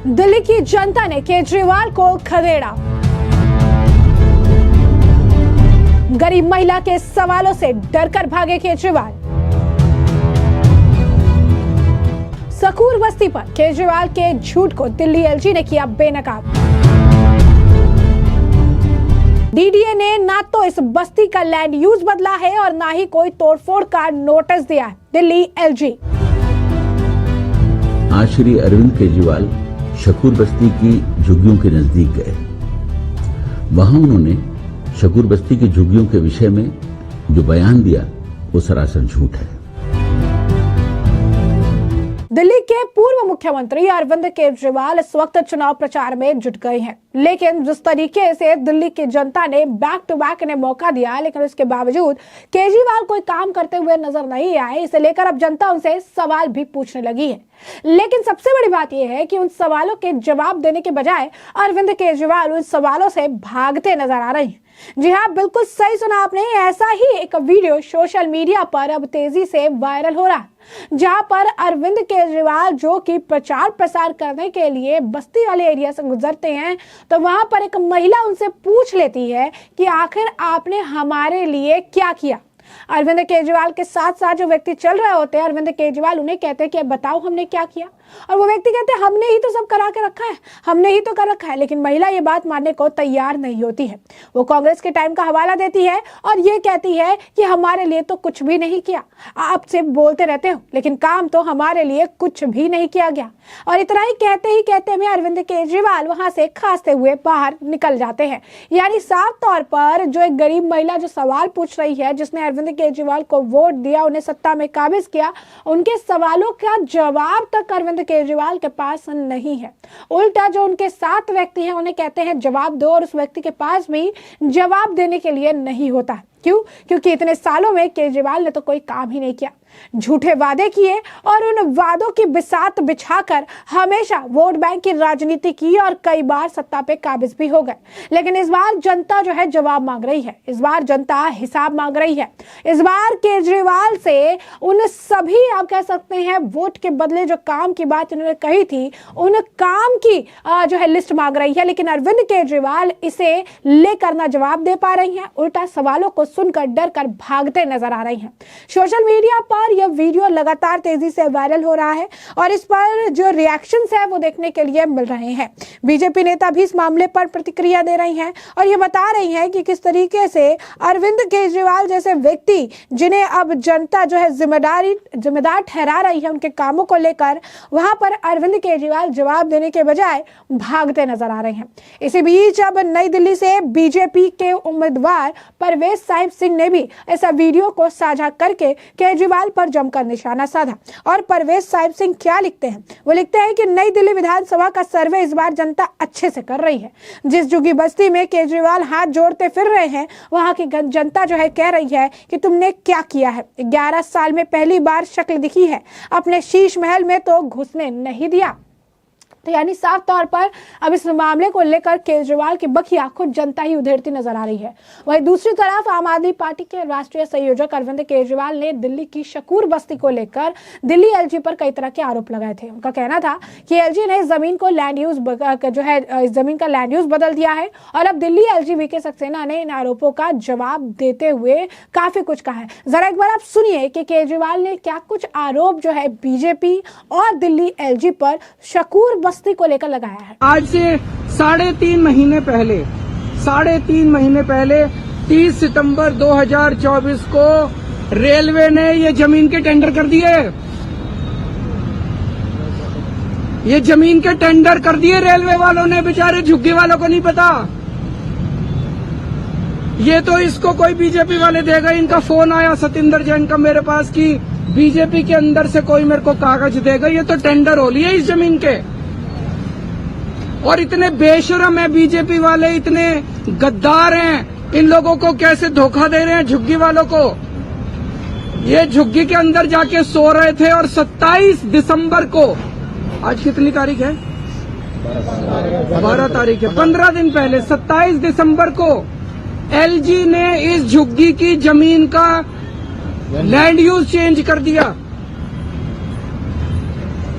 दिल्ली की जनता ने केजरीवाल को खदेड़ा। गरीब महिला के सवालों से डरकर भागे केजरीवाल। सकूर बस्ती पर केजरीवाल के झूठ को दिल्ली एलजी ने किया बेनकाब। डीडीए ने ना तो इस बस्ती का लैंड यूज बदला है और ना ही कोई तोड़फोड़ का नोटिस दिया है। दिल्ली एलजी। आज श्री अरविंद केजरीवाल शकूर बस्ती की झुग्गियों के नजदीक गए। वहां उन्होंने शकूर बस्ती की झुग्गियों के विषय में जो बयान दिया वो सरासर झूठ है। दिल्ली के पूर्व मुख्यमंत्री अरविंद केजरीवाल इस वक्त चुनाव प्रचार में जुट गए हैं, लेकिन जिस तरीके से दिल्ली की जनता ने बैक टू बैक इन्हें मौका दिया, लेकिन उसके बावजूद केजरीवाल कोई काम करते हुए नजर नहीं आए। इसे लेकर अब जनता उनसे सवाल भी पूछने लगी है। लेकिन सबसे बड़ी बात यह है कि उन सवालों के जवाब देने के बजाय अरविंद केजरीवाल उन सवालों से भागते नजर आ रहे हैं। जी हाँ, बिल्कुल सही सुना आपने। ऐसा ही एक वीडियो सोशल मीडिया पर अब तेजी से वायरल हो रहा है, जहां पर अरविंद केजरीवाल जो कि प्रचार प्रसार करने के लिए बस्ती वाले एरिया से गुजरते हैं, तो वहां पर एक महिला उनसे पूछ लेती है कि आखिर आपने हमारे लिए क्या किया। अरविंद केजरीवाल के साथ साथ जो व्यक्ति चल रहे होते हैं, अरविंद केजरीवाल उन्हें कहते हैं कि बताओ हमने क्या किया, और वो व्यक्ति कहते हैं हमने ही तो सब करा के रखा है, हमने ही तो कर रखा है। लेकिन महिला ये बात मानने को तैयार नहीं होती है। वो कांग्रेस के टाइम का हवाला देती है और ये कहती है कि हमारे लिए तो कुछ भी नहीं किया, आप सिर्फ बोलते रहते हो लेकिन काम तो हमारे लिए कुछ भी नहीं किया गया। और इतना ही कहते में अरविंद केजरीवाल वहां से खांसते हुए बाहर निकल जाते हैं। यानी साफ तौर पर जो एक गरीब महिला जो सवाल पूछ रही है, जिसने अरविंद केजरीवाल को वोट दिया, उन्हें सत्ता में काबिज किया, उनके सवालों का जवाब तक अरविंद केजरीवाल के पास नहीं है। उल्टा जो उनके साथ व्यक्ति हैं उन्हें कहते हैं जवाब दो, और उस व्यक्ति के पास भी जवाब देने के लिए नहीं होता। क्यों? क्योंकि इतने सालों में केजरीवाल ने तो कोई काम ही नहीं किया, झूठे वादे किए और उन वादों की बिसात बिछाकर हमेशा वोट बैंक की राजनीति की और कई बार सत्ता पे काबिज भी हो गए। लेकिन इस बार जनता जो है जवाब मांग रही है, इस बार जनता हिसाब मांग रही है। इस बार केजरीवाल से उन सभी, आप कह सकते हैं, वोट के बदले जो काम की बात उन्होंने कही थी, उन काम की जो है लिस्ट मांग रही है। लेकिन अरविंद केजरीवाल इसे लेकर ना जवाब दे पा रही हैं, उल्टा सवालों को सुनकर डर कर भागते नजर आ रही हैं। सोशल मीडिया पर यह वीडियो लगातार तेजी से वायरल हो रहा है और इस पर जो रिएक्शंस है वो देखने के लिए मिल रहे हैं। बीजेपी नेता भी इस मामले पर प्रतिक्रिया दे रही हैं और ये बता रही हैं कि किस तरीके से अरविंद केजरीवाल जैसे व्यक्ति, जिन्हें अब जनता जो है जिम्मेदार ठहरा रही है उनके कामों को लेकर, वहां पर अरविंद केजरीवाल जवाब देने के बजाय भागते नजर आ रहे हैं। इसी बीच अब नई दिल्ली से बीजेपी के उम्मीदवार परवेज साहिब सिंह ने भी ऐसा वीडियो को साझा करके केजरीवाल पर जमकर निशाना साधा। और परवेज साहिब सिंह क्या लिखते हैं? वो लिखते हैं कि नई दिल्ली विधानसभा का सर्वे इस बार जनता अच्छे से कर रही है। जिस झुग्गी बस्ती में केजरीवाल हाथ जोड़ते फिर रहे हैं, वहां की जनता जो है कह रही है कि तुमने क्या किया है। 11 साल में पहली बार शक्ल दिखी है, अपने शीश महल में तो घुसने नहीं दिया। तो यानी साफ तौर पर अब इस मामले को लेकर केजरीवाल की बखिया खुद जनता ही उधेड़ती नजर आ रही है। वहीं दूसरी तरफ आम आदमी पार्टी के राष्ट्रीय संयोजक अरविंद केजरीवाल ने दिल्ली की शकूर बस्ती को लेकर दिल्ली एलजी पर कई तरह के आरोप लगाए थे। उनका कहना था कि एलजी ने जमीन को लैंड यूज जो है इस जमीन का लैंड यूज बदल दिया है और अब दिल्ली एलजी वीके सक्सेना ने इन आरोपों का जवाब देते हुए काफी कुछ कहा है। जरा एक बार आप सुनिए कि केजरीवाल ने क्या कुछ आरोप जो है बीजेपी और दिल्ली एलजी पर शकूर बस्ती को लेकर लगाया है। आज से 3.5 महीने पहले 30 सितंबर 2024 को रेलवे ने ये जमीन के टेंडर कर दिए। ये जमीन के टेंडर कर दिए रेलवे वालों ने, बेचारे झुग्गी वालों को नहीं पता। ये तो इसको कोई बीजेपी वाले देगा। इनका फोन आया सतिंदर जैन का मेरे पास कि बीजेपी के अंदर से कोई मेरे को कागज देगा। ये तो टेंडर हो लिए इस जमीन के। और इतने बेशरम है बीजेपी वाले, इतने गद्दार हैं, इन लोगों को कैसे धोखा दे रहे हैं झुग्गी वालों को। ये झुग्गी के अंदर जाके सो रहे थे और 27 दिसंबर को, आज कितनी तारीख है? 12 तारीख है। 15 दिन पहले 27 दिसंबर को एलजी ने इस झुग्गी की जमीन का लैंड यूज चेंज कर दिया।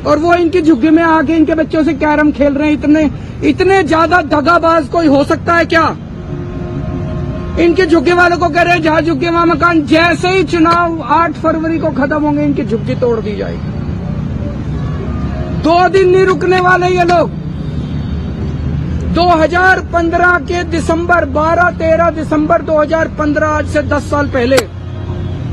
और वो इनकी झुग्गी में आके इनके बच्चों से कैरम खेल रहे हैं। इतने ज्यादा दगाबाज कोई हो सकता है क्या? इनके झुग्गी वालों को कह रहे हैं जहां झुग्गी वहां मकान। जैसे ही चुनाव 8 फरवरी को खत्म होंगे इनकी झुग्गी तोड़ दी जाएगी। 2 दिन नहीं रुकने वाले ये लोग। 2015 के दिसंबर 12-13 दिसंबर 2015, आज से 10 साल पहले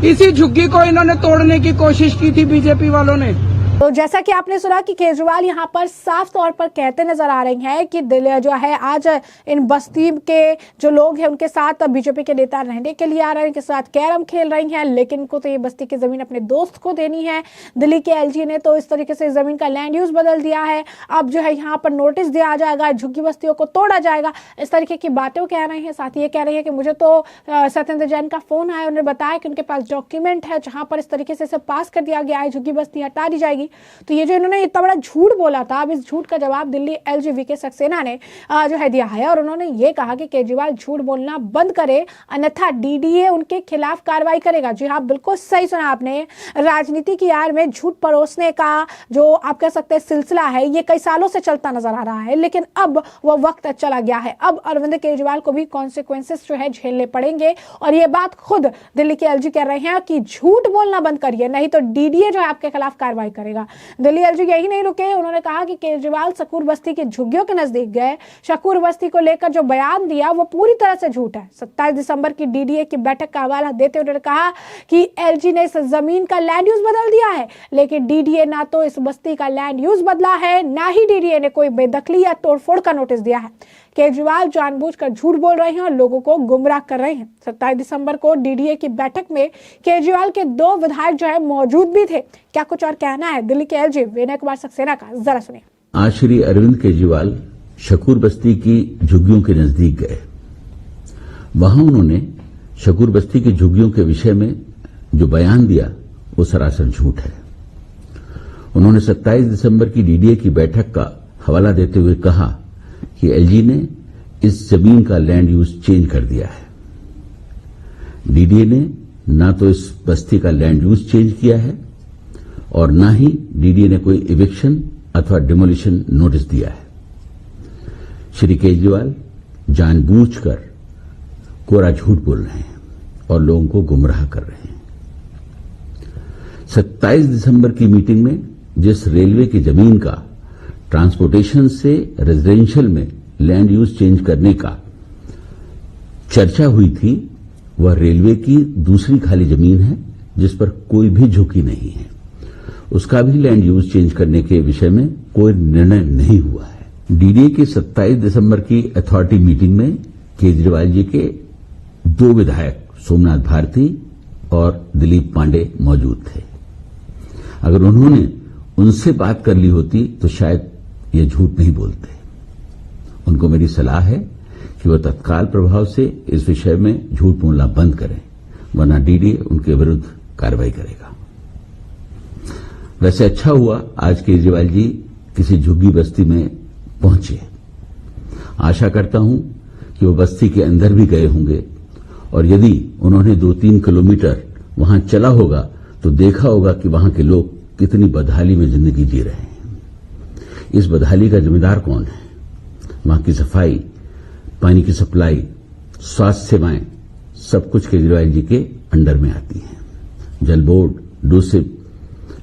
इसी झुग्गी को इन्होंने तोड़ने की कोशिश की थी बीजेपी वालों ने। तो जैसा कि आपने सुना कि केजरीवाल यहाँ पर साफ तौर पर कहते नजर आ रहे हैं कि दिल्ली जो है आज इन बस्ती के जो लोग हैं उनके साथ बीजेपी के नेता रहने के लिए आ रहे हैं, उनके साथ कैरम खेल रही हैं, लेकिन इनको तो ये बस्ती की जमीन अपने दोस्त को देनी है। दिल्ली के एलजी ने तो इस तरीके से जमीन का लैंड यूज बदल दिया है। अब जो है यहाँ पर नोटिस दिया जाएगा, झुग्गी बस्तियों को तोड़ा जाएगा, इस तरीके की बातें कह रहे हैं। साथ ही ये कह रहे हैं कि मुझे तो सत्येंद्र जैन का फोन आया, उन्होंने बताया कि उनके पास डॉक्यूमेंट है जहां पर इस तरीके से इसे पास कर दिया गया है, झुग्गी बस्ती हटा दी जाएगी। तो ये जो इन्होंने इतना बड़ा झूठ बोला था, अब इस झूठ का जवाब दिल्ली एलजी वीके सक्सेना ने जो है दिया है। और उन्होंने ये कहा कि केजरीवाल झूठ बोलना बंद करे, अन्यथा डीडीए उनके खिलाफ कार्रवाई करेगा। जी हाँ, बिल्कुल सही सुना आपने। राजनीति की आड़ में झूठ परोसने का जो आप कह सकते हैं सिलसिला है, ये कई सालों से चलता नजर आ रहा है, लेकिन अब वो वक्त चला गया है। अब अरविंद केजरीवाल को भी कॉन्सिक्वेंसेस जो है झेलने पड़ेंगे। और ये बात खुद दिल्ली के एलजी कह रहे हैं कि झूठ बोलना बंद करिए, नहीं तो डीडीए जो है आपके खिलाफ कार्रवाई करेगा। दिल्ली एलजी यही नहीं रुके, उन्होंने कहा कि केजरीवाल शकूर बस्ती की झुग्गियों के नजदीक गए। शकूर बस्ती को लेकर जो बयान दिया वो पूरी तरह से झूठ है। 27 दिसंबर की डीडीए की बैठक का हवाला देते हुए उन्होंने कहा कि एलजी ने इस जमीन का लैंड यूज बदल दिया है, लेकिन डीडीए ना तो इस बस्ती का लैंड यूज बदला है, ना ही डीडीए ने कोई बेदखली या तोड़फोड़ का नोटिस दिया है। केजरीवाल जानबूझकर झूठ बोल रहे हैं और लोगों को गुमराह कर रहे हैं। 27 दिसंबर को डीडीए की बैठक में केजरीवाल के 2 विधायक जो है मौजूद भी थे। क्या कुछ और कहना है दिल्ली के एलजी विनय कुमार सक्सेना का, जरा सुनिए। आज श्री अरविंद केजरीवाल शकूर बस्ती की झुग्गियों के नजदीक गए। वहां उन्होंने शकूर बस्ती की झुग्गियों के विषय में जो बयान दिया वो सरासर झूठ है। उन्होंने 27 दिसंबर की डीडीए की बैठक का हवाला देते हुए कहा कि एलजी ने इस जमीन का लैंड यूज चेंज कर दिया है। डीडीए ने ना तो इस बस्ती का लैंड यूज चेंज किया है और ना ही डीडीए ने कोई इविक्शन अथवा डिमोलिशन नोटिस दिया है। श्री केजरीवाल जानबूझकर कोरा झूठ बोल रहे हैं और लोगों को गुमराह कर रहे हैं। 27 दिसंबर की मीटिंग में जिस रेलवे की जमीन का ट्रांसपोर्टेशन से रेजिडेंशियल में लैंड यूज चेंज करने का चर्चा हुई थी, वह रेलवे की दूसरी खाली जमीन है जिस पर कोई भी झुकी नहीं है। उसका भी लैंड यूज चेंज करने के विषय में कोई निर्णय नहीं हुआ है। डीडीए की 27 दिसंबर की अथॉरिटी मीटिंग में केजरीवाल जी के 2 विधायक सोमनाथ भारती और दिलीप पांडे मौजूद थे। अगर उन्होंने उनसे बात कर ली होती तो शायद ये झूठ नहीं बोलते। उनको मेरी सलाह है कि वह तत्काल प्रभाव से इस विषय में झूठ बोलना बंद करें, वरना डीडीए उनके विरुद्ध कार्रवाई करेगा। वैसे अच्छा हुआ आज केजरीवाल जी किसी झुग्गी बस्ती में पहुंचे। आशा करता हूं कि वो बस्ती के अंदर भी गए होंगे और यदि उन्होंने 2-3 किलोमीटर वहां चला होगा तो देखा होगा कि वहां के लोग कितनी बदहाली में जिंदगी जी रहे हैं। इस बदहाली का जिम्मेदार कौन है? वहां की सफाई, पानी की सप्लाई, स्वास्थ्य सेवाएं सब कुछ केजरीवाल जी के अंडर में आती हैं। जल बोर्ड, डोसिप,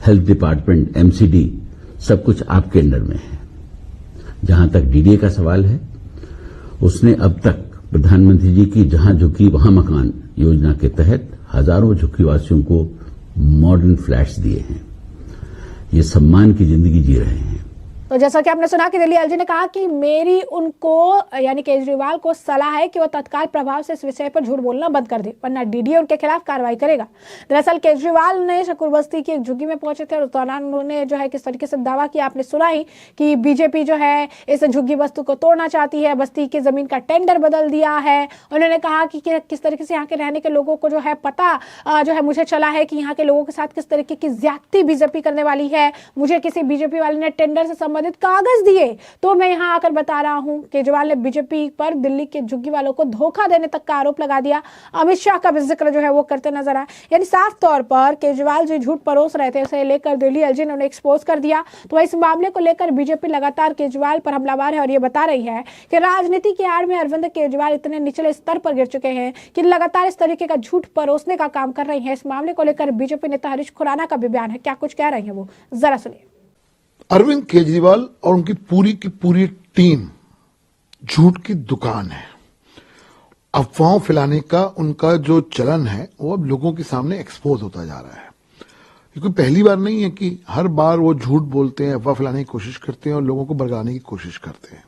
हेल्थ डिपार्टमेंट, एमसीडी सब कुछ आपके अंडर में है। जहां तक डीडीए का सवाल है, उसने अब तक प्रधानमंत्री जी की जहां झुग्गी वहां मकान योजना के तहत हजारों झुग्गीवासियों को मॉडर्न फ्लैट्स दिए हैं। ये सम्मान की जिंदगी जी रहे हैं। तो जैसा कि आपने सुना कि दिल्ली एलजी ने कहा कि मेरी उनको यानी केजरीवाल को सलाह है कि वो तत्काल प्रभाव से इस विषय पर झूठ बोलना बंद कर दे, वरना डीडीए उनके खिलाफ कार्रवाई करेगा। दरअसल केजरीवाल ने शकूर बस्ती की एक झुग्गी में पहुंचे थे और उस दौरान उन्होंने जो है किस तरीके से दावा किया, आपने सुना ही कि बीजेपी जो है इस झुग्गी बस्ती को तोड़ना चाहती है, बस्ती की जमीन का टेंडर बदल दिया है। उन्होंने कहा कि किस तरीके से यहाँ के रहने के लोगों को जो है पता जो है मुझे चला है कि यहाँ के लोगों के साथ किस तरीके की ज्यादती बीजेपी करने वाली है। मुझे किसी बीजेपी वाले ने टेंडर से संबंधित कागज दिए। तो मैं यहाँ आकर बता रहा हूँ, केजरीवाल ने बीजेपी पर दिल्ली के झुग्गी वालों को धोखा देने तक का आरोप लगा दिया। अमित शाह का भी जिक्र जो है वो करते नजर आए। यानी साफ तौर पर केजरीवाल जो झूठ परोस रहे थे उसे लेकर दिल्ली एलजी ने उन्हें एक्सपोज कर दिया। तो इस मामले को लेकर बीजेपी लगातार केजरीवाल पर हमलावर है और ये बता रही है कि राजनीति की आड़ में अरविंद केजरीवाल इतने निचले स्तर पर गिर चुके हैं कि लगातार इस तरीके का झूठ परोसने का काम कर रही है। इस मामले को लेकर बीजेपी नेता हरीश खुराना का भी बयान है, क्या कुछ कह रहे हैं वो जरा सुनिए। अरविंद केजरीवाल और उनकी पूरी की पूरी टीम झूठ की दुकान है। अफवाहों फैलाने का उनका जो चलन है वो अब लोगों के सामने एक्सपोज होता जा रहा है। क्योंकि पहली बार नहीं है कि हर बार वो झूठ बोलते हैं, अफवाह फैलाने की कोशिश करते हैं और लोगों को बरगलाने की कोशिश करते हैं।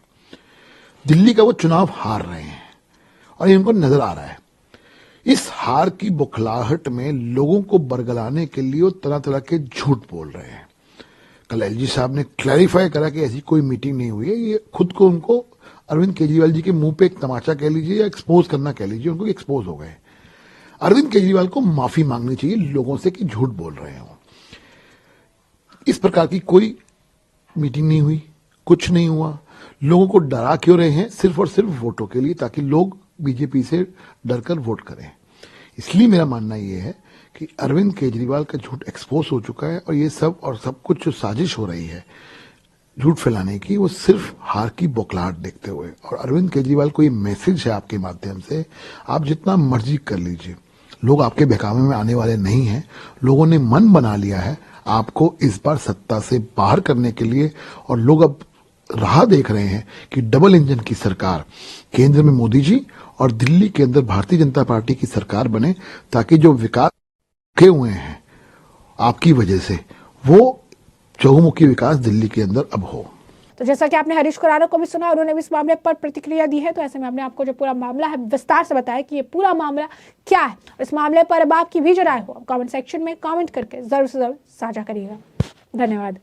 दिल्ली का वो चुनाव हार रहे हैं और ये उनको नजर आ रहा है। इस हार की बुखलाहट में लोगों को बरगलाने के लिए वो तरह तरह के झूठ बोल रहे हैं। कल एलजी साहब ने क्लैरिफाई करा कि ऐसी कोई मीटिंग नहीं हुई है। ये खुद को उनको अरविंद केजरीवाल जी के मुंह पे एक तमाचा कह लीजिए या एक्सपोज करना कह लीजिए, उनको एक्सपोज हो गए। अरविंद केजरीवाल को माफी मांगनी चाहिए लोगों से कि झूठ बोल रहे हो। इस प्रकार की कोई मीटिंग नहीं हुई, कुछ नहीं हुआ। लोगों को डरा क्यों रहे हैं? सिर्फ और सिर्फ वोटों के लिए, ताकि लोग बीजेपी से डरकर वोट करें। इसलिए मेरा मानना यह है कि अरविंद केजरीवाल का झूठ एक्सपोज हो चुका है और ये सब कुछ जो साजिश हो रही है झूठ फैलाने की, वो सिर्फ हार की बौखलाहट देखते हुए। और अरविंद केजरीवाल को ये मैसेज है आपके माध्यम से, आप जितना मर्जी कर लीजिए, लोग आपके बहकावे में आने वाले नहीं हैं। लोगों ने मन बना लिया है आपको इस बार सत्ता से बाहर करने के लिए और लोग अब राह देख रहे हैं कि डबल इंजन की सरकार, केंद्र में मोदी जी और दिल्ली के अंदर भारतीय जनता पार्टी की सरकार बने, ताकि जो विकास के हुए हैं आपकी वजह से, वो चहुमुखी विकास दिल्ली के अंदर अब हो। तो जैसा कि आपने हरीश खुराना को भी सुना, उन्होंने भी इस मामले पर प्रतिक्रिया दी है। तो ऐसे में हमने आपको जो पूरा मामला है विस्तार से बताया कि ये पूरा मामला क्या है। इस मामले पर अब आपकी भी जो राय हो कमेंट सेक्शन में कमेंट करके जरूर से जरूर साझा करिएगा। धन्यवाद।